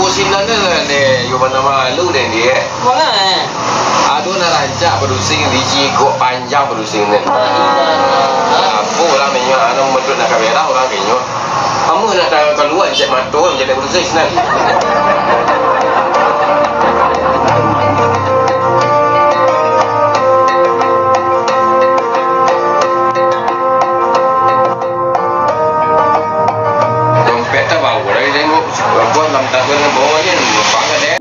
sinan ni, you mana malu deh dia. Mana? Aduh nak rancak berusing di cikgu panjang berusing ni. Apa lah minyak, anak betul nak kamera orang minyak. Kamu nak tahu keluar cek mata menjadi berusing sinan. Buat 6 tahun ke bawah je, lupa kan dia.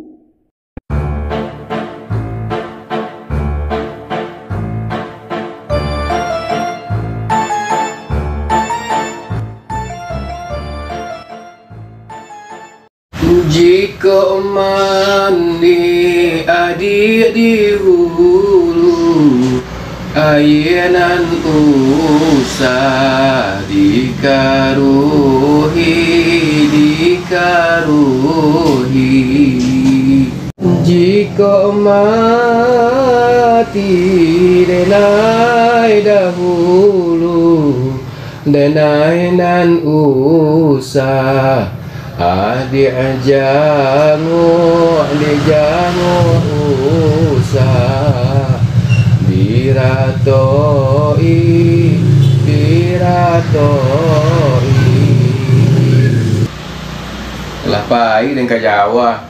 Jika mandi adik di hulu, ayanan usah dikaruhi. Jika mati denai dahulu, denai nan usah adik jamu usah biratoi. Lapai dengan ke Jawa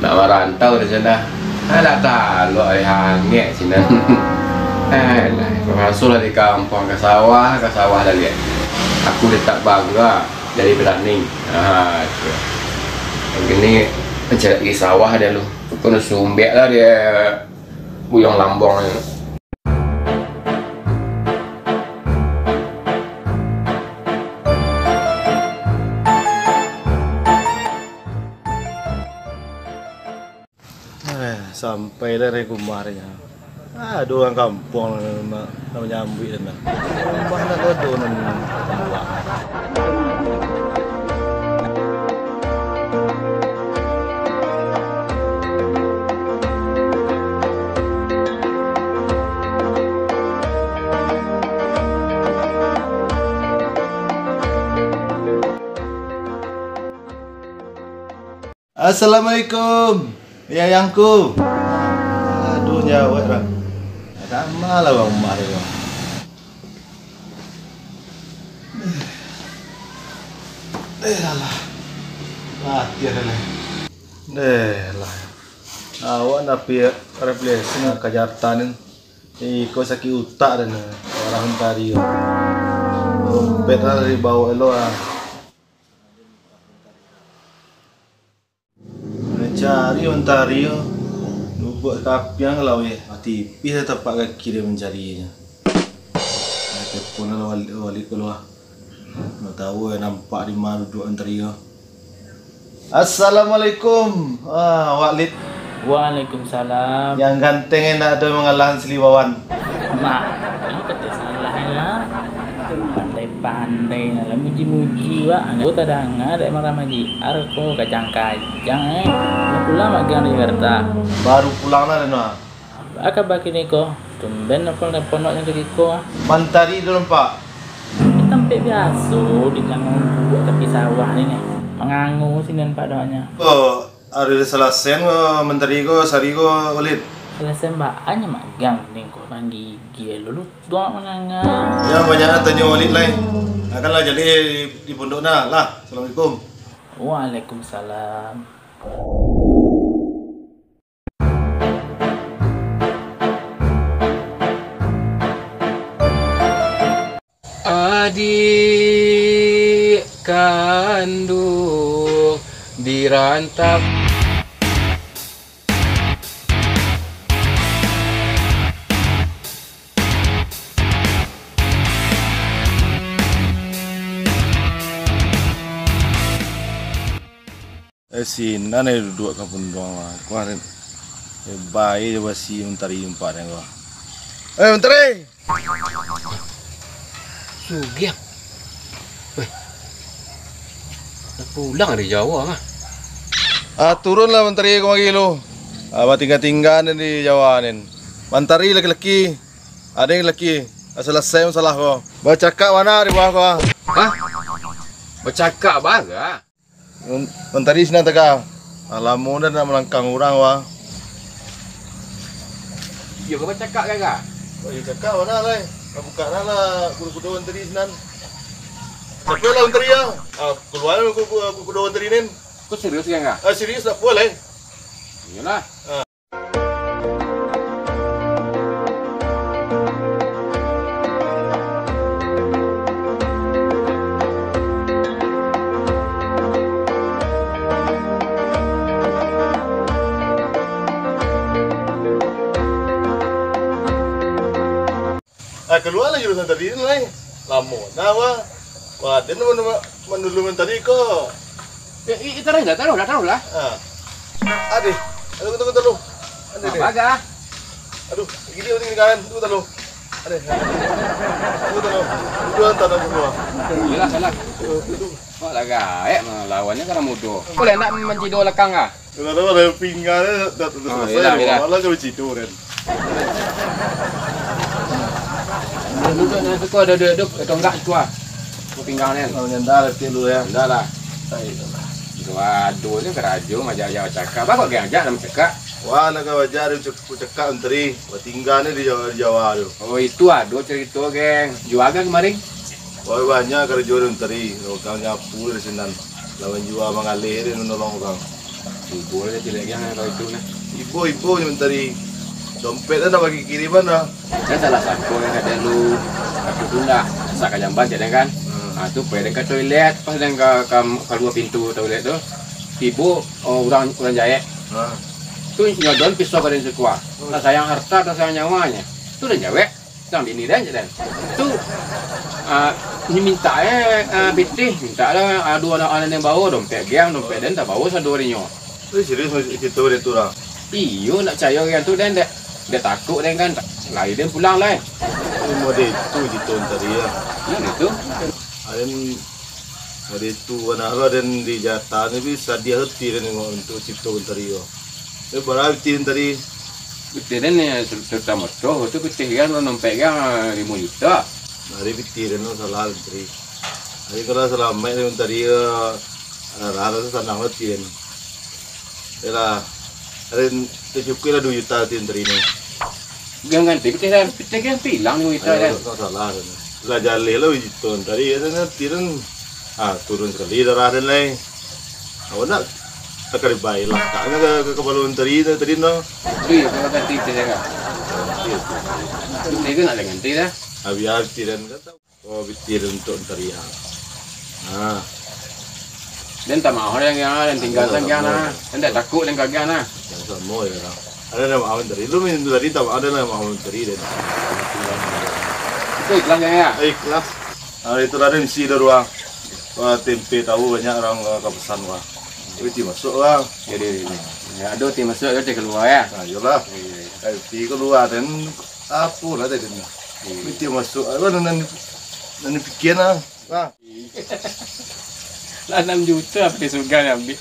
nak merantau di sana. Alah tahu ai hangek sini. Alah, masuklah di kampung ke sawah dah lihat. Aku tak bangga dari Belaning. Tu. Yang ini mencari sawah dia lu. Kena sumbek lah dia buyong lambong ni. Sampai dari kumarnya. Ada orang kampung nak menyambut dan nak. Mana ada orang buat. Assalamualaikum. Ya yangku. Aduh nyawet lah. Sama lah bang emak dia. Alah. Mati dah lah. Lah. Awak nak pergi refleksi nak kejartan ni. Kau sakit utak dan orang tadi. Dompet dari bawah elo ah. Cari mentari yo, buat kapiang kalau ye, tipis tapak kaki dia mencarinya. Telepon lah wali keluar, nak tahu nampak di mana duduk mentari yo. Assalamualaikum, Walid. Waalaikumsalam. Yang ganteng nak ada mengalahan seliwawan. Mak, ini kata salah lah. Pandai-pandai lah, muji-muji wak. Aku tak dengar ada marah maji. Aku kacang-kacang pulang magang di Jakarta. Baru pulang lah Dana. Apa bagi ni ko? Tumben apa ponoknya ke ko? Mantari dulu Pak. Tempat biasa di kangung buat tepi sawah ni. Mengangu sini Pak doanya. Oh, ada salah sen mentari ko, sari ko Walid. Selesai mbak, hanya magang ni ko kan gigi lu doa mengangan. Ya banyak tanya Walid lain. Akanlah jadi di pondok nah lah. Assalamualaikum. Waalaikumsalam. Adik kandung dirantap. Sini ni duduk kampung doang lah. Kemarin baik je basi mentari empat yang gua. Mentari. Sugiang. Weh. Dah pulang dari Jawa mah. Turunlah mentari kemari lu. Abang tinggal-tinggal di Jawa ni. Mentari laki-laki. Ada yang lelaki. Selesai masalah kau. Bercakap mana di bawah kau? Hah? Bercakap baga? Mentari senang tega. Alamu dah nak melangkang orang wah. Yo kau cakap kan kah? Oh, ya cakap mana lah? Buka lah kuda mentari senang. Siapa lah mentari ya? Keluar kuda mentari ni. Kau serius kan kah? Serius tak boleh. Iyalah. Keluar lah jurusan tadi ni lah. Lama dah wah. Wah, dia menulu mentari ko. Taruh lah. Adik, tunggu dulu. Baga. Aduh, gini uting kanan, tunggu dulu. Adik. Tunggu dulu. Dua tanah semua. Iyalah salah. Kau lah gaek lawannya karena mudah. Boleh nak mencido lekang kah? Kalau ada pinggannya dah selesai. Malah kau citu kan. Duduk ni tu kau duduk tonggak tua. Kau pinggang ni. Kalau nyanda letih dulu ya. Dah lah. Waduh ni kerajo majak cakap. Apa kau ajak nama cakap? Wah, nak kau ajar dia cakap menteri. Tinggal ni di Jawa tu. Oh itu ada cerita geng. Jual kan kemarin? Wah, banyak kerja menteri. Orang nyapu di sini. Lawan jual mengalir dia menolong orang. Ibu dia tidak yang kalau itu nah. Ibu menteri. Dompetnya nak bagi kiriman dah. Kan salah satu yang ada lu aku tunda sak jamban jadi kan. Tu pergi ke toilet pas dan keluar pintu toilet tu. Ibu orang jahit. Tu nyodon pisau pada sekua. Tak sayang harta, tak sayang nyawanya. Tu dah jawab. Sambil ni dah jadi. Tu ni minta bitih minta lah dua anak yang bawa dompet gang dompet dan tak bawa satu harinya. Tu serius itu dia tu lah. Iyo nak caya yang tu dan dia takut dan kan lain dia pulang lah. Model itu gitu tadi ya. Ya itu. Ada model itu anak dan di jatah ni bisa dia hati dan untuk cipta tadi yo. Dia berapa tin tadi? Betul dan ni serta motor tu betul kan dompet gang 5 juta. Hari bitir dan salah tadi. Hari kalau salah main tadi rara tu sana hati dan. Ela ada tercukup lah 2 juta tin tadi ni. Gang ganti betul kan hilang 2 juta kan. Salah dan. Lah jaleh lah itu tadi ada tiran turun sekali darah dan lain. Awak nak tak kali baik lah. Tak nak ke kepala tadi no. Iya kalau ganti betul kan. Itu kan ada ganti dah. Biar tiran kata. Oh tiran untuk tadi ya. Dan tak mahu yang dan tinggal sang na. Dan tak takut dan kagak na. Yang semua ya. Ada nama awak tadi. Lu minta tadi tak ada nama awak tadi dan. Itu ikhlas ya? Ikhlas. Itu ada misi dah ruang. Tempe tahu banyak orang kepesan wah. Itu masuk lah. Jadi ya ada tim masuk ada keluar ya. Yolah. Ti keluar dan apa lah tadi ni. Itu masuk. Apa nanti fikir lah. Lah 6 juta apa disugan ambil.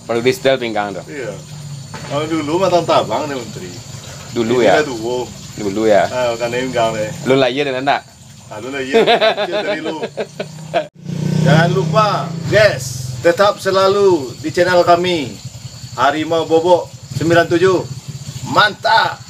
Perlu di setel pinggang tu. Iya. Kalau dulu matang tabang ni menteri. Dulu ya. Dulu ya. Kan ni pinggang ni. Lu lah iya dengan tak? Lu lah iya. Dari lu. Jangan lupa, guys, tetap selalu di channel kami Harimau Bobok 97. Mantap.